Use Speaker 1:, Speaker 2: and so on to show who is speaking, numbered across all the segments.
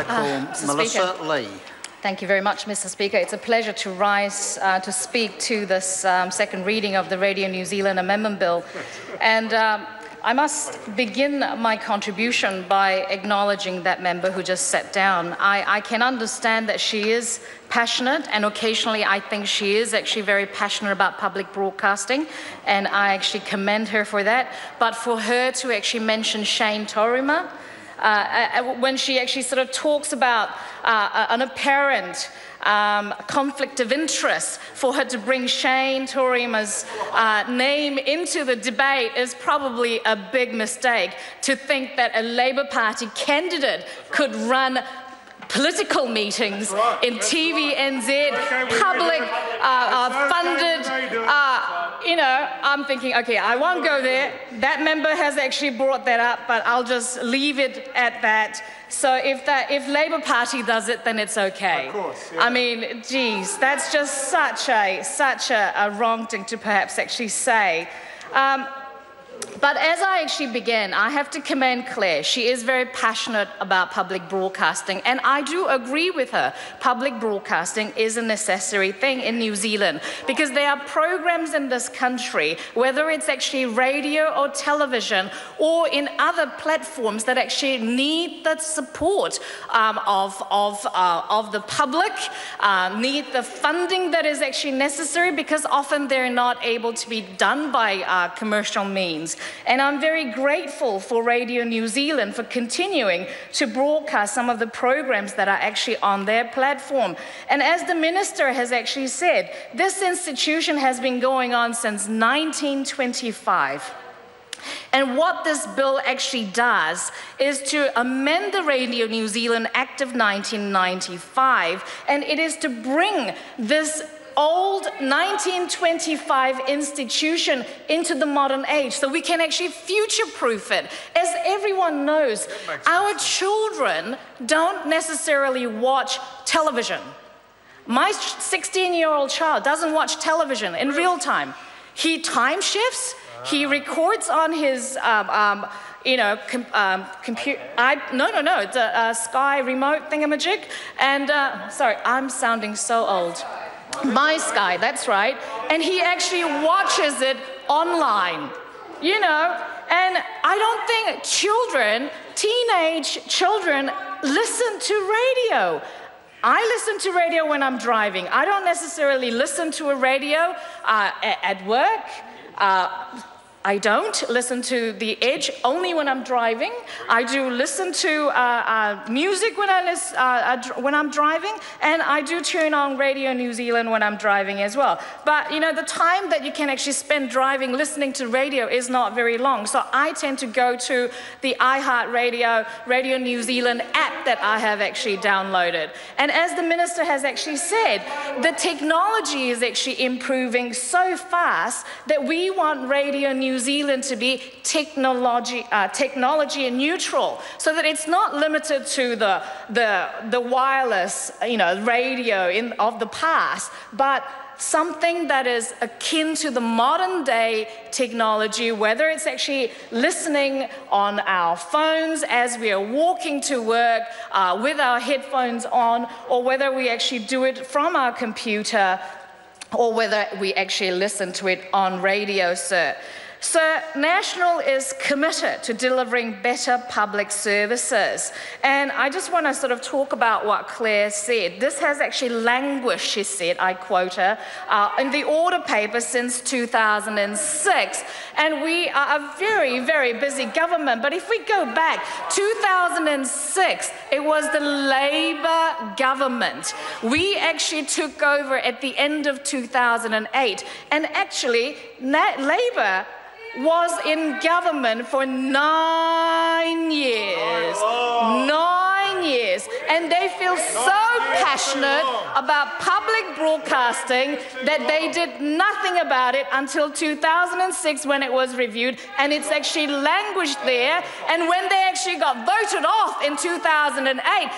Speaker 1: call Melissa Lee.
Speaker 2: Thank you very much, Mr. Speaker. It's a pleasure to rise to speak to this second reading of the Radio New Zealand Amendment Bill. And I must begin my contribution by acknowledging that member who just sat down. I can understand that she is passionate, and occasionally I think she is actually very passionate about public broadcasting, and I actually commend her for that. But for her to actually mention Shane Torima, when she actually sort of talks about an apparent conflict of interest, for her to bring Shane Torima's name into the debate is probably a big mistake. To think that a Labour Party candidate could run political meetings in TVNZ, public funded, you know, I'm thinking, okay, I won't go there. That member has actually brought that up, but I'll just leave it at that. So if Labour Party does it, then it's okay.
Speaker 3: Of course, yeah.
Speaker 2: I mean, geez, that's just such a wrong thing to perhaps actually say. But as I actually began, I have to commend Claire. She is very passionate about public broadcasting, and I do agree with her. Public broadcasting is a necessary thing in New Zealand, because there are programs in this country, whether it's actually radio or television or in other platforms, that actually need the support of the public, need the funding that is actually necessary, because often they're not able to be done by commercial means. And I'm very grateful for Radio New Zealand for continuing to broadcast some of the programs that are actually on their platform. And as the Minister has actually said, this institution has been going on since 1925. And what this bill actually does is to amend the Radio New Zealand Act of 1995, and it is to bring this old 1925 institution into the modern age, so we can actually future-proof it. As everyone knows, our children don't necessarily watch television. My 16-year-old child doesn't watch television in real time. He time shifts, he records on his computer. No, it's a Sky remote thingamajig. And sorry, I'm sounding so old. My Sky, that's right. And he actually watches it online, you know. And I don't think teenage children listen to radio. I listen to radio when I'm driving. I don't necessarily listen to a radio at work. I don't listen to The Edge only when I'm driving. I do listen to music when I'm driving, and I do turn on Radio New Zealand when I'm driving as well. But you know, the time that you can actually spend driving listening to radio is not very long. So I tend to go to the iHeartRadio, Radio New Zealand app that I have actually downloaded. And as the Minister has actually said, the technology is actually improving so fast that we want Radio New Zealand to be technology neutral, so that it's not limited to the wireless, you know, radio of the past, but something that is akin to the modern day technology, whether it's actually listening on our phones as we are walking to work with our headphones on, or whether we actually do it from our computer, or whether we actually listen to it on radio, sir. So National is committed to delivering better public services. And I just want to sort of talk about what Claire said. This has actually languished, she said, I quote her, in the order paper since 2006. And we are a very, very busy government. But if we go back, 2006, it was the Labour government. We actually took over at the end of 2008. And actually, Labour was in government for 9 years. 9 years. And they feel so passionate about public broadcasting that they did nothing about it until 2006 when it was reviewed, and it's actually languished there. And when they actually got voted off in 2008,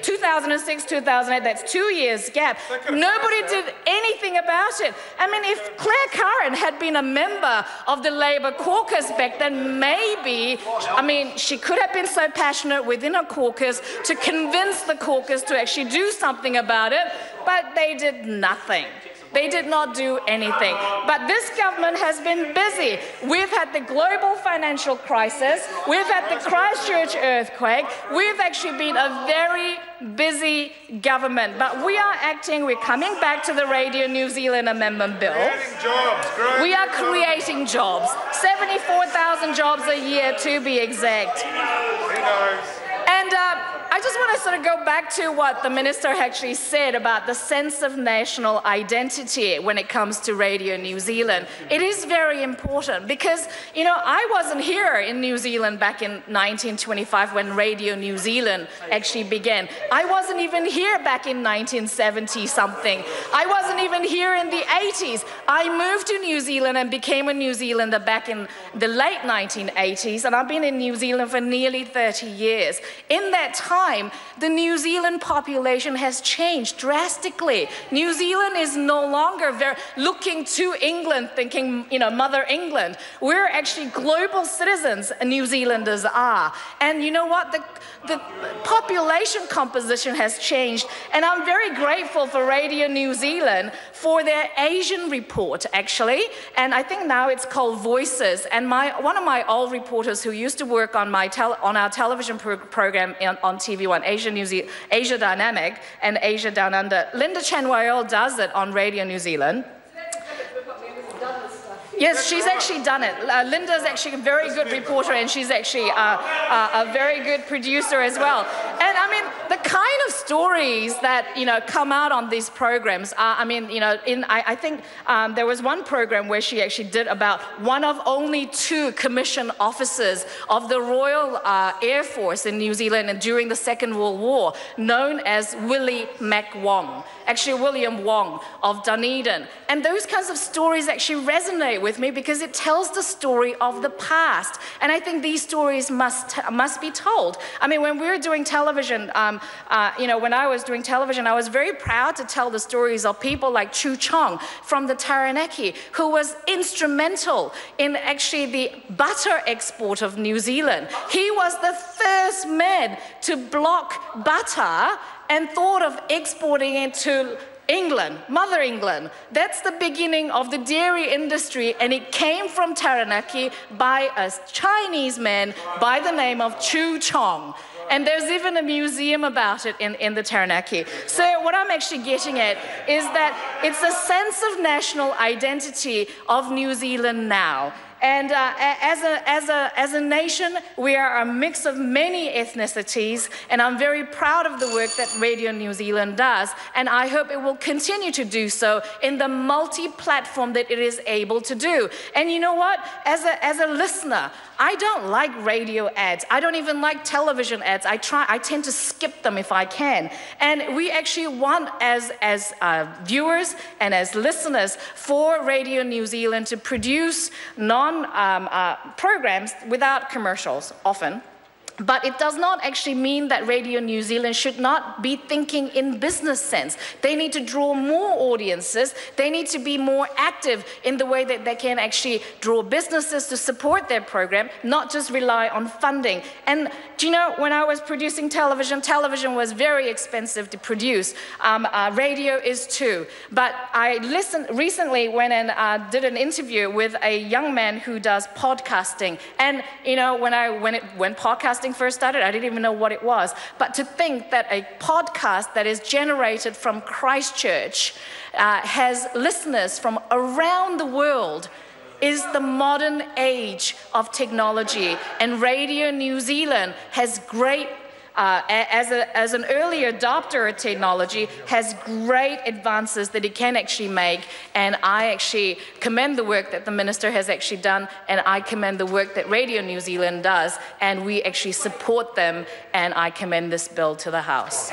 Speaker 2: 2006, 2008, that's 2 years gap. Nobody did anything about it. I mean, if Claire Curran had been a member of the Labour caucus back then, maybe, I mean, she could have been so passionate within a caucus to convince the caucus to actually do something about it, but they did nothing. They did not do anything. But this government has been busy. We've had the global financial crisis. We've had the Christchurch earthquake. We've actually been a very busy government. But we are acting. We're coming back to the Radio New Zealand Amendment Bill. We are creating jobs. 74,000 jobs a year to be exact. And I just want to sort of go back to what the minister actually said about the sense of national identity when it comes to Radio New Zealand. It is very important because, you know, I wasn't here in New Zealand back in 1925 when Radio New Zealand actually began. I wasn't even here back in 1970-something. I wasn't even here in the 80s. I moved to New Zealand and became a New Zealander back in the late 1980s, and I've been in New Zealand for nearly 30 years. In that time, the New Zealand population has changed drastically. New Zealand is no longer looking to England thinking, you know, Mother England. We're actually global citizens, New Zealanders are. And you know what? The population composition has changed, and I'm very grateful for Radio New Zealand for their Asian report, actually. And I think now it's called Voices. And one of my old reporters who used to work on our television program on TV1, Asia Dynamic and Asia Down Under, Linda Chanwayol does it on Radio New Zealand. Yes, she's actually done it. Linda's actually a very good reporter, and she's actually a very good producer as well. And I mean, the kind of stories that, you know, come out on these programs are, I mean, you know, I think there was one program where she actually did about one of only 2 commissioned officers of the Royal Air Force in New Zealand and during the Second World War, known as Willie Mac Wong, actually William Wong of Dunedin. And those kinds of stories actually resonate with me because it tells the story of the past. And I think these stories must be told. I mean, when we were doing television, you know, when I was doing television, I was very proud to tell the stories of people like Chu Chong from the Taranaki, who was instrumental in actually the butter export of New Zealand. He was the first man to block butter and thought of exporting it to England, Mother England. That's the beginning of the dairy industry, and it came from Taranaki by a Chinese man by the name of Chu Chong. And there's even a museum about it in the Taranaki. So what I'm actually getting at is that it's a sense of national identity of New Zealand now. And as a nation, we are a mix of many ethnicities, and I'm very proud of the work that Radio New Zealand does, and I hope it will continue to do so in the multi-platform that it is able to do. And you know what? As a listener, I don't like radio ads. I don't even like television ads. I tend to skip them if I can. And we actually want, as viewers and as listeners, for Radio New Zealand to produce programs without commercials often. But it does not actually mean that Radio New Zealand should not be thinking in business sense. They need to draw more audiences. They need to be more active in the way that they can actually draw businesses to support their program, not just rely on funding. And do you know, when I was producing television was very expensive to produce. Radio is too. But I recently went and did an interview with a young man who does podcasting. And you know, when podcasting first started, I didn't even know what it was. But to think that a podcast that is generated from Christchurch has listeners from around the world is the modern age of technology. And Radio New Zealand has great as an early adopter of technology, has great advances that it can actually make, and I actually commend the work that the minister has actually done, and I commend the work that Radio New Zealand does, and we actually support them, and I commend this bill to the House.